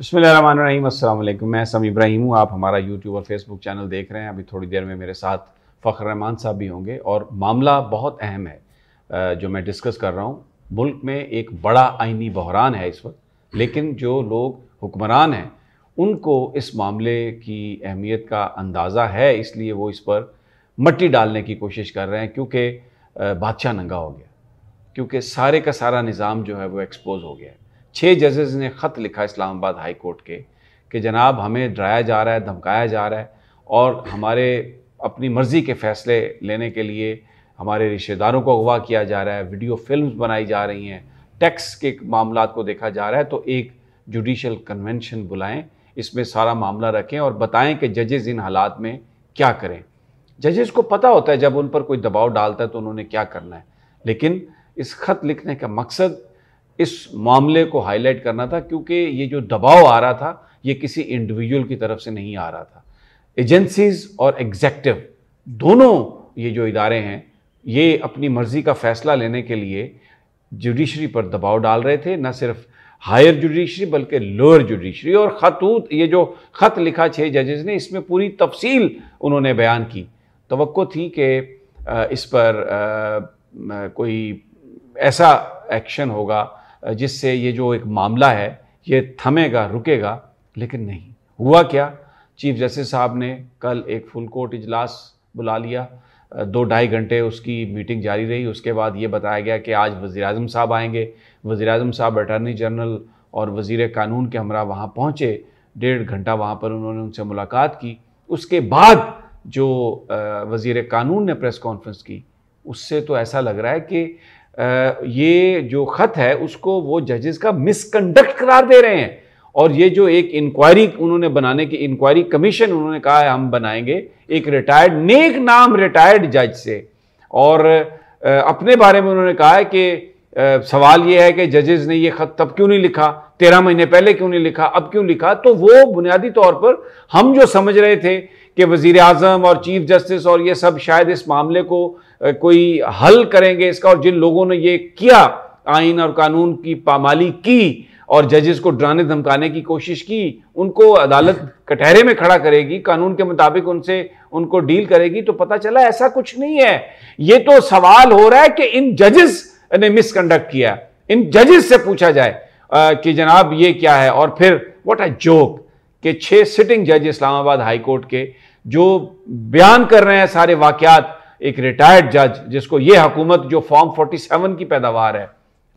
बिस्मिल्लाहिर्रहमानिर्रहीम, अस्सलाम वालेकुम। मैं समी इब्राहिम हूँ। आप हमारा यूट्यूब और फेसबुक चैनल देख रहे हैं। अभी थोड़ी देर में मेरे साथ फ़ख्र रहमान साहब भी होंगे और मामला बहुत अहम है जो मैं डिस्कस कर रहा हूँ। मुल्क में एक बड़ा आइनी बहरान है इस वक्त, लेकिन जो लोग हुक्मरान हैं उनको इस मामले की अहमियत का अंदाज़ा है, इसलिए वो इस पर मट्टी डालने की कोशिश कर रहे हैं, क्योंकि बादशाह नंगा हो गया, क्योंकि सारे का सारा निज़ाम जो है वो एक्सपोज हो गया है। 6 जजेस ने ख़त लिखा इस्लामाबाद हाई कोर्ट के कि जनाब हमें डराया जा रहा है, धमकाया जा रहा है और हमारे अपनी मर्ज़ी के फ़ैसले लेने के लिए हमारे रिश्तेदारों को अगवा किया जा रहा है, वीडियो फिल्म्स बनाई जा रही हैं, टैक्स के मामलात को देखा जा रहा है। तो एक जुडिशल कन्वेंशन बुलाएं, इसमें सारा मामला रखें और बताएं कि जजेस इन हालात में क्या करें। जजेस को पता होता है जब उन पर कोई दबाव डालता है तो उन्होंने क्या करना है, लेकिन इस ख़त लिखने का मकसद इस मामले को हाईलाइट करना था, क्योंकि ये जो दबाव आ रहा था ये किसी इंडिविजुअल की तरफ से नहीं आ रहा था। एजेंसीज़ और एग्जेक्टिव दोनों ये जो इदारे हैं ये अपनी मर्ज़ी का फ़ैसला लेने के लिए जुडिशरी पर दबाव डाल रहे थे, न सिर्फ हायर जुडिशरी बल्कि लोअर जुडिशरी। और खतूत ये जो ख़त लिखा 6 जजेस ने, इसमें पूरी तफसील उन्होंने बयान की। तवक्को थी कि इस पर कोई ऐसा एक्शन होगा जिससे ये जो एक मामला है ये थमेगा, रुकेगा, लेकिन नहीं हुआ। क्या, चीफ जस्टिस साहब ने कल एक फुल कोर्ट इजलास बुला लिया, 2-2.5 घंटे उसकी मीटिंग जारी रही। उसके बाद ये बताया गया कि आज वज़ीर-ए-आज़म साहब आएंगे। वज़ीर-ए-आज़म साहब अटॉर्नी जनरल और वज़ीर कानून के हमरा वहाँ पहुँचे, 1.5 घंटा वहाँ पर उन्होंने उनसे मुलाकात की। उसके बाद जो वज़ीर कानून ने प्रेस कॉन्फ्रेंस की, उससे तो ऐसा लग रहा है कि ये जो ख़त है उसको वो जजेस का मिसकंडक्ट करार दे रहे हैं। और ये जो एक इंक्वायरी उन्होंने बनाने की इंक्वायरी कमीशन उन्होंने कहा है हम बनाएंगे, एक रिटायर्ड नेक नाम रिटायर्ड जज से, और अपने बारे में उन्होंने कहा है कि सवाल ये है कि जजेस ने ये ख़त तब क्यों नहीं लिखा, 13 महीने पहले क्यों नहीं लिखा, अब क्यों लिखा। तो वो बुनियादी तौर पर हम जो समझ रहे थे कि वज़ीर आज़म और चीफ जस्टिस और ये सब शायद इस मामले को कोई हल करेंगे इसका, और जिन लोगों ने ये किया, आइन और कानून की पामाली की और जजेस को डराने धमकाने की कोशिश की, उनको अदालत कटहरे में खड़ा करेगी, कानून के मुताबिक उनको डील करेगी। तो पता चला ऐसा कुछ नहीं है। ये तो सवाल हो रहा है कि इन जजेस ने मिसकंडक्ट किया। इन जजेस से पूछा जाए कि जनाब ये क्या है। और फिर व्हाट अ जोक कि 6 सिटिंग जज इस्लामाबाद हाई कोर्ट के जो बयान कर रहे हैं सारे वाकयात, एक रिटायर्ड जज जिसको ये हुकूमत जो फॉर्म 47 की पैदावार है।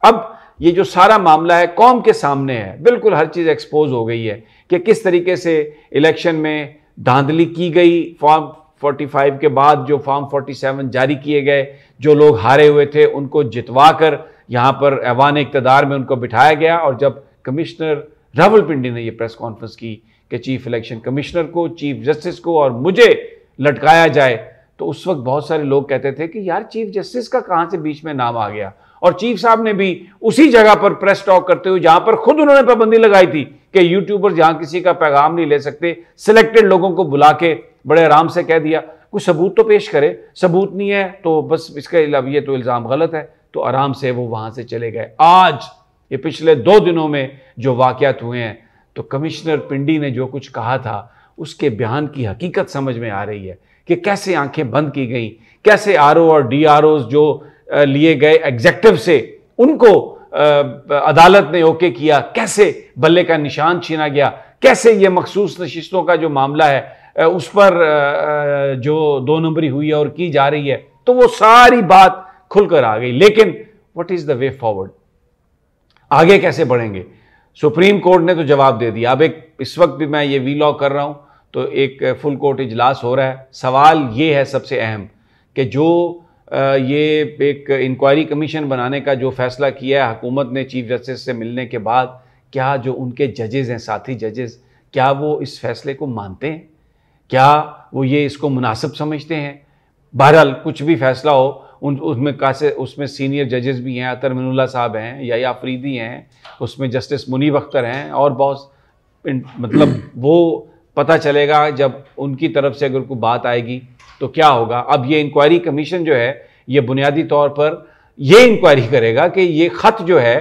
अब ये जो सारा मामला है कौम के सामने है, बिल्कुल हर चीज़ एक्सपोज हो गई है कि किस तरीके से इलेक्शन में धांधली की गई। फॉर्म 45 के बाद जो फॉर्म 47 जारी किए गए, जो लोग हारे हुए थे उनको जितवा कर यहाँ पर ऐवान इक़्तिदार में उनको बिठाया गया। और जब कमिश्नर रावलपिंडी ने यह प्रेस कॉन्फ्रेंस की कि चीफ इलेक्शन कमिश्नर को, चीफ जस्टिस को और मुझे लटकाया जाए, तो उस वक्त बहुत सारे लोग कहते थे कि यार चीफ जस्टिस का कहाँ से बीच में नाम आ गया। और चीफ साहब ने भी उसी जगह पर प्रेस टॉक करते हुए, जहां पर खुद उन्होंने पाबंदी लगाई थी कि यूट्यूबर जहां किसी का पैगाम नहीं ले सकते, सिलेक्टेड लोगों को बुला के बड़े आराम से कह दिया कुछ सबूत तो पेश करे, सबूत नहीं है तो बस इसके अलावा ये तो इल्ज़ाम गलत है, तो आराम से वो वहां से चले गए। आज ये पिछले 2 दिनों में जो वाक़यात हुए हैं, तो कमिश्नर पिंडी ने जो कुछ कहा था उसके बयान की हकीकत समझ में आ रही है कि कैसे आंखें बंद की गई, कैसे आरओ और डीआरओ जो लिए गए एग्जेक्टिव से उनको अदालत ने ओके किया, कैसे बल्ले का निशान छीना गया, कैसे ये मखसूस नशिस्तों का जो मामला है उस पर जो 2 नंबरी हुई है और की जा रही है, तो वो सारी बात खुलकर आ गई। लेकिन what is the way forward, आगे कैसे बढ़ेंगे? सुप्रीम कोर्ट ने तो जवाब दे दिया। अब इस वक्त भी मैं ये वीलॉग कर रहा हूं तो एक फुल कोर्ट इजलास हो रहा है। सवाल ये है सबसे अहम कि जो ये एक इंक्वायरी कमीशन बनाने का जो फैसला किया है हुकूमत ने चीफ जस्टिस से मिलने के बाद, क्या जो उनके जजेस हैं, साथी जजेस, क्या वो इस फैसले को मानते हैं? क्या वो ये इसको मुनासिब समझते हैं? बहरहाल कुछ भी फैसला हो, उसमें सीनियर जजेस भी हैं, अतर मिनुल्लाह साहब हैं, या अफरीदी हैं, उसमें जस्टिस मुनीब अख्तर हैं, और बहुत मतलब वो पता चलेगा जब उनकी तरफ से अगर कोई बात आएगी तो क्या होगा। अब ये इंक्वायरी कमीशन जो है ये बुनियादी तौर पर ये इंक्वायरी करेगा कि ये ख़त जो है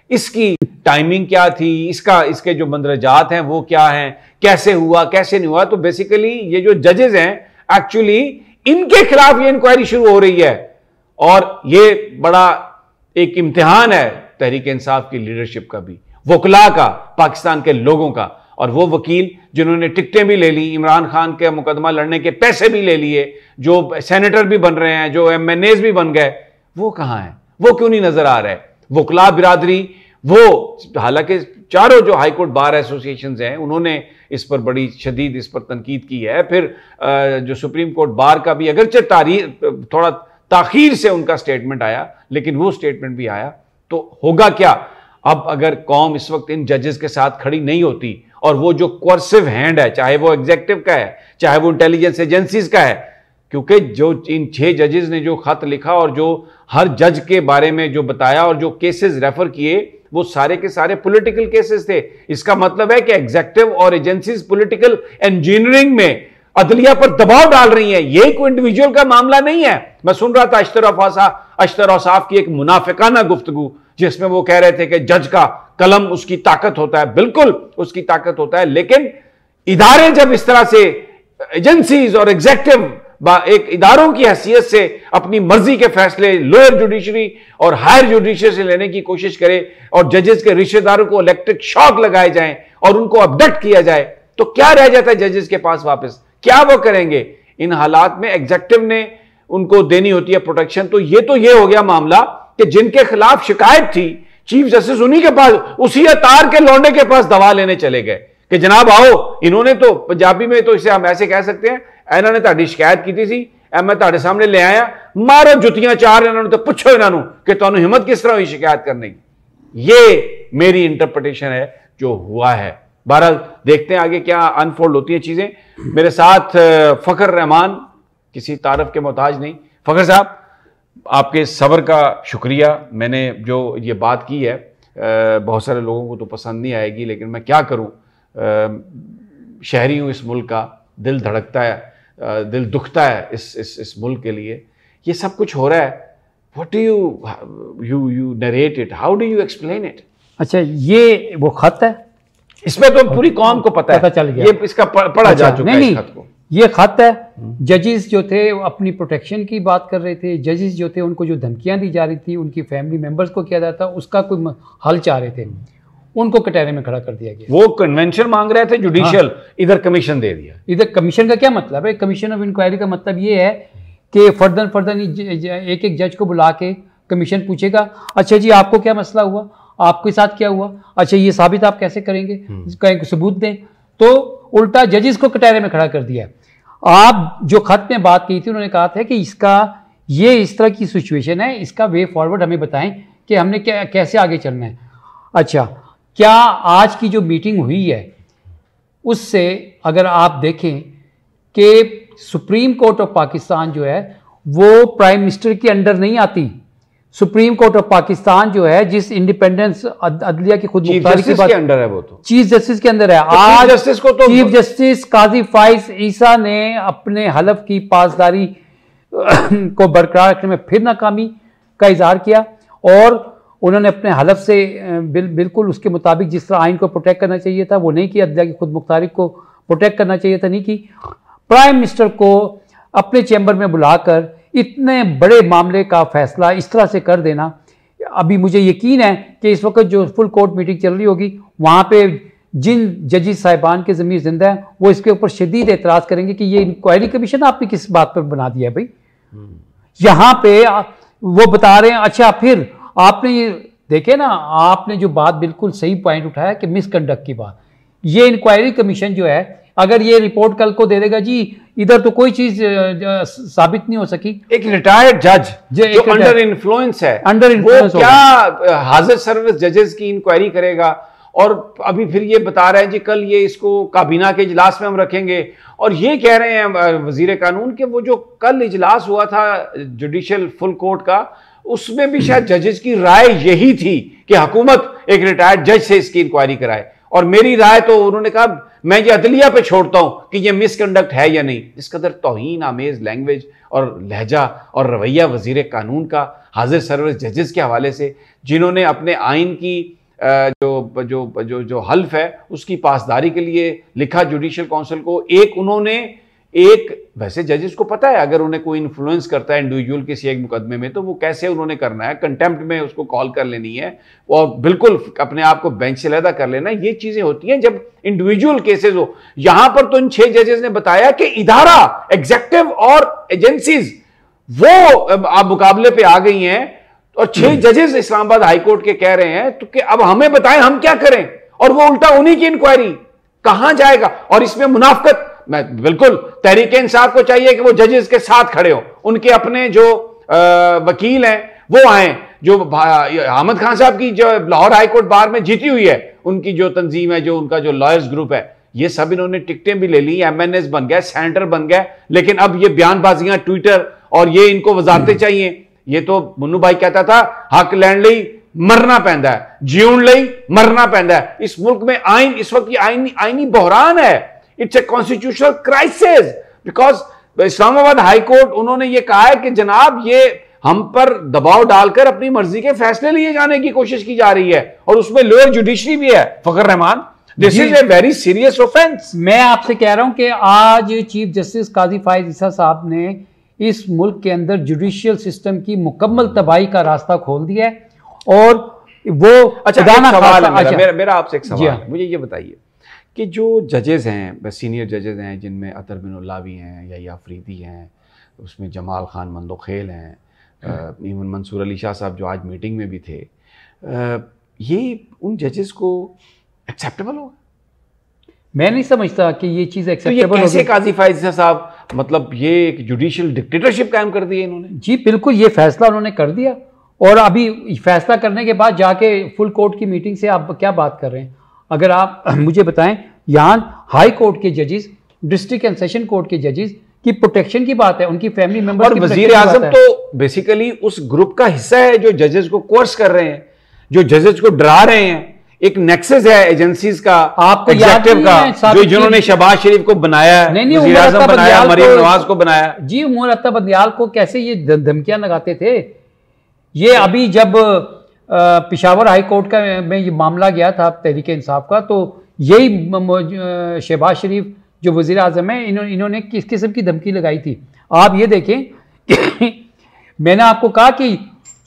इसकी टाइमिंग क्या थी, इसके जो मंदरजात हैं वो क्या हैं, कैसे हुआ कैसे नहीं हुआ। तो बेसिकली ये जो जजेस हैं एक्चुअली इनके खिलाफ ये इंक्वायरी शुरू हो रही है और ये बड़ा एक इम्तिहान है तहरीक इंसाफ की लीडरशिप का भी, वकला का, पाकिस्तान के लोगों का। और वो वकील जिन्होंने टिकटें भी ले ली, इमरान खान के मुकदमा लड़ने के पैसे भी ले लिए, जो सेनेटर भी बन रहे हैं, जो MNAs भी बन गए, वो कहां हैं? वो क्यों नहीं नजर आ रहे? वकला बिरादरी, वो हालांकि चारों जो हाईकोर्ट बार एसोसिएशन हैं उन्होंने इस पर बड़ी शदीद इस पर तनकीद की है। फिर जो सुप्रीम कोर्ट बार का भी अगरचे तारीख थोड़ा ताखीर से उनका स्टेटमेंट आया, लेकिन वो स्टेटमेंट भी आया। तो होगा क्या अब अगर कौम इस वक्त इन जजेस के साथ खड़ी नहीं होती और वो जो कोर्सिव हैंड है, चाहे वो एग्जीक्यूटिव का है चाहे वो इंटेलिजेंस एजेंसीज का है, क्योंकि जो इन 6 जजेस ने जो खत लिखा और जो हर जज के बारे में जो बताया और जो केसेस रेफर किए वो सारे के सारे पॉलिटिकल केसेस थे। इसका मतलब है कि एग्जीक्यूटिव और एजेंसीज पॉलिटिकल इंजीनियरिंग में अदलिया पर दबाव डाल रही हैं। ये कोई इंडिविजुअल का मामला नहीं है। मैं सुन रहा था अशतर औसाफ की एक मुनाफिकाना गुफ्तगू जिसमें वो कह रहे थे कि जज का कलम उसकी ताकत होता है। बिल्कुल उसकी ताकत होता है, लेकिन इदारे जब इस तरह से एजेंसीज और एग्जीक्यूटिव एक इदारों की हैसियत से अपनी मर्जी के फैसले लोअर जुडिशरी और हायर जुडिशरी से लेने की कोशिश करे और जजेस के रिश्तेदारों को इलेक्ट्रिक शॉक लगाए जाएं और उनको अपडेट किया जाए, तो क्या रह जाता है जजेस के पास वापस? क्या वो करेंगे? इन हालात में एग्जीक्यूटिव ने उनको देनी होती है प्रोटेक्शन। तो ये हो गया मामला कि जिनके खिलाफ शिकायत थी चीफ जस्टिस उन्हीं के पास, उसी अतार के लौंडे के पास दवा लेने चले गए कि जनाब आओ। इन्होंने तो पंजाबी में तो इसे हम ऐसे कह सकते हैं, इन्होंने ताड़ी शिकायत की थी, मैं ताड़े सामने ले आया, मारो जुतियां 4 इन्होंने, तो पूछो इन्होंने कि तुहानू हिम्मत किस तरह हुई शिकायत करने की। ये मेरी इंटरप्रिटेशन है जो हुआ है। बहरहाल देखते हैं आगे क्या अनफोल्ड होती है चीजें। मेरे साथ फखर रहमान, किसी तारफ के मोहताज नहीं। फखर साहब, आपके सब्र का शुक्रिया। मैंने जो ये बात की है बहुत सारे लोगों को तो पसंद नहीं आएगी, लेकिन मैं क्या करूं, शहरी हूं इस मुल्क का, दिल धड़कता है, दिल दुखता है इस मुल्क के लिए। ये सब कुछ हो रहा है, what do you narrate it, how do you explain it? अच्छा, ये वो खत है, इसमें तो पूरी कौम को पता है, चल गया, ये इसका पढ़ा जा चुका है। इस खत को, ये खत है। जजेस जो थे अपनी प्रोटेक्शन की बात कर रहे थे, जजेस जो थे उनको जो धमकियां दी जा रही थी उनकी फैमिली मेंबर्स को किया जाता, उसका कोई हल चाह रहे थे, उनको कटहरे में खड़ा कर दिया गया। वो कन्वेंशन मांग रहे थे जुडिशियल, इधर कमीशन दे दिया। इधर कमीशन का क्या मतलब है? कमीशन ऑफ इंक्वायरी का मतलब ये है कि फर्दर एक एक जज को बुला के कमीशन पूछेगा, अच्छा जी आपको क्या मसला हुआ, आपके साथ क्या हुआ, अच्छा ये साबित आप कैसे करेंगे, कहीं सबूत दें। तो उल्टा जजेस को कटहरे में खड़ा कर दिया। आप जो खत में बात की थी उन्होंने कहा था कि इस तरह की सिचुएशन है, इसका वे फॉरवर्ड हमें बताएं कि हमने कैसे आगे चलना है। अच्छा, क्या आज की जो मीटिंग हुई है उससे अगर आप देखें कि सुप्रीम कोर्ट ऑफ पाकिस्तान जो है वो प्राइम मिनिस्टर के अंडर नहीं आती। सुप्रीम कोर्ट ऑफ पाकिस्तान जो है जिस इंडिपेंडेंस अदलिया की खुद मुख्तारी की बात, अंडर है, वो तो चीफ जस्टिस के अंदर है। तो आज जस्टिस को तो चीफ जस्टिस काजी फाइज ईसा ने अपने हलफ की पासदारी को बरकरार रखने में फिर नाकामी का इजहार किया और उन्होंने अपने हलफ से बिल्कुल उसके मुताबिक जिस तरह आइन को प्रोटेक्ट करना चाहिए था वो नहीं किया, अदलिया की खुद मुख्तारी को प्रोटेक्ट करना चाहिए था, नहीं की। प्राइम मिनिस्टर को अपने चैम्बर में बुलाकर इतने बड़े मामले का फैसला इस तरह से कर देना, अभी मुझे यकीन है कि इस वक्त जो फुल कोर्ट मीटिंग चल रही होगी वहाँ पे जिन जजेस साहिबान के ज़मीर जिंदा है वो इसके ऊपर शदीद एतराज़ करेंगे कि ये इंक्वायरी कमीशन आपने किस बात पर बना दिया है भाई। यहाँ पे वो बता रहे हैं। अच्छा, फिर आपने ये देखे ना, आपने जो बात बिल्कुल सही पॉइंट उठाया कि मिसकंडक्ट की बात, ये इंक्वायरी कमीशन जो है अगर ये रिपोर्ट कल को दे देगा जी इधर तो कोई चीज साबित नहीं हो सकी, एक रिटायर्ड जज जो अंडर इन्फ्लुएंस है, अंडर इन्फ्लुएंस क्या हाजिर सर्विस जजेस की इंक्वायरी करेगा? और अभी फिर ये बता रहे हैं जी कल ये इसको काबीना के इजलास में हम रखेंगे, और ये कह रहे हैं वजीर कानून के वो जो कल इजलास हुआ था जुडिशियल फुल कोर्ट का, उसमें भी शायद जजेस की राय यही थी कि हुकूमत एक रिटायर्ड जज से इसकी इंक्वायरी कराए। और मेरी राय तो उन्होंने कहा मैं ये अदलिया पे छोड़ता हूं कि ये मिसकंडक्ट है या नहीं। इस कदर तौहीन आमेज लैंग्वेज और लहजा और रवैया वजीर कानून का हाजिर सर्विस जजेस के हवाले से, जिन्होंने अपने आइन की जो जो जो जो हल्फ है उसकी पासदारी के लिए लिखा जुडिशियल काउंसिल को। एक उन्होंने वैसे जजेस को पता है अगर उन्हें कोई इन्फ्लुएंस करता है इंडिविजुअल किसी एक मुकदमे में तो वो कैसे उन्होंने करना है, कंटेम्प्ट में उसको कॉल कर लेनी है और बिल्कुल अपने आप को बेंच से अलहदा कर लेना। ये चीजें होती हैं जब इंडिविजुअल केसेस हो। यहां पर तो इन 6 जजेस ने बताया कि इदारा, एग्जेक्टिव और एजेंसीज वो आप मुकाबले पे आ गई हैं और 6 जजेस इस्लामाबाद हाईकोर्ट के कह रहे हैं तो कि अब हमें बताएं हम क्या करें, और वो उल्टा उन्हीं की इंक्वायरी कहां जाएगा। और इसमें मुनाफिकत, मैं बिल्कुल तहरीक-ए-इंसाफ को चाहिए कि वो जजेस के साथ खड़े हो, उनके अपने जो वकील हैं वो आए, जो अहमद खान साहब की जो लाहौर हाईकोर्ट बार में जीती हुई है उनकी जो तंजीम है, जो उनका जो लॉयर्स ग्रुप है, ये सब इन्होंने टिकटें भी ले ली, MNS बन गए, सेनेटर बन गए, लेकिन अब ये बयानबाजियां ट्विटर और ये इनको वजारतें चाहिए। ये तो मुन्नू भाई कहता था हक लैंड लई मरना पैंदा है, जीउण लई मरना पैंदा है। इस मुल्क में आइन इस वक्त ये आईनी बहरान है, it's a constitutional crisis, because Islamabad high court उन्होंने ये कहा है कि जनाब ये हम पर दबाव डालकर अपनी मर्जी के फैसले लिए जाने की कोशिश की जा रही है और उसमें लोअर जुडिशरी भी है। Fakhar Rahman, this is a very serious offence. मैं आपसे कह रहा हूं कि आज चीफ जस्टिस काजी फायज ईसा साहब ने इस मुल्क के अंदर जुडिशियल सिस्टम की मुकम्मल तबाही का रास्ता खोल दिया है। और वो अच्छा, सवाल है मेरा आपसे एक सवाल है, मुझे ये बताइए कि जो जजेस हैं, सीनियर जजेस हैं, जिनमें अतर बिन उल्लावी हैं या अफरीदी हैं, उसमें जमाल खान मंदोखेल हैं, इवन मंसूर अली शाह साहब जो आज मीटिंग में भी थे, ये उन जजेस को एक्सेप्टेबल होगा? मैं नहीं समझता कि ये चीज़ एक्सेप्टेबल तो ये कैसे काजी फायज साहब, मतलब ये एक जुडिशियल डिक्टेटरशिप कायम कर दी है इन्होंने। जी बिल्कुल, ये फैसला उन्होंने कर दिया और अभी फैसला करने के बाद जाके फुल कोर्ट की मीटिंग से आप क्या बात कर रहे हैं? अगर आप मुझे बताएं, यहाँ हाई कोर्ट के जजेस, डिस्ट्रिक्ट एंड सेशन कोर्ट के जजेस की प्रोटेक्शन की बात है, उनकी फैमिली मेंबर और वजीर आजम तो बेसिकली उस ग्रुप का हिस्सा है जो जजेस को कोर्स कर रहे हैं, जो जजेस को डरा रहे हैं। एक नेक्सस है एजेंसीज का, आपको एग्जेक्टिव का, जो जिन्होंने शहबाज शरीफ को बनाया, वजीर आजम बनाया, मरीम नवाज को बनाया। जी, उमर अत्ता बंदियाल को कैसे ये धमकियां लगाते थे। ये अभी जब पिशावर हाई कोर्ट का में ये मामला गया था तहरीक इंसाफ का, तो यही शहबाज शरीफ जो वजीर आजम है, इन्होंने किस किस्म की धमकी लगाई थी। आप ये देखें मैंने आपको कहा कि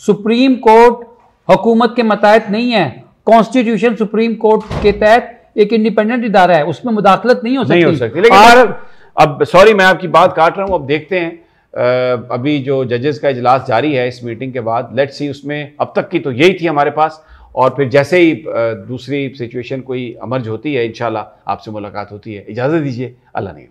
सुप्रीम कोर्ट हुकूमत के मतहत नहीं है, कॉन्स्टिट्यूशन सुप्रीम कोर्ट के तहत एक इंडिपेंडेंट इदारा है, उसमें मुदाखलत नहीं हो सकती। लेकिन अब सॉरी मैं आपकी बात काट रहा हूं, अब देखते हैं अभी जो जजेस का इजलास जारी है इस मीटिंग के बाद, लेट्स सी उसमें अब तक की तो यही थी हमारे पास, और फिर जैसे ही दूसरी सिचुएशन कोई अमर्ज होती है इंशाल्लाह आपसे मुलाकात होती है। इजाज़त दीजिए, अल्लाह ने।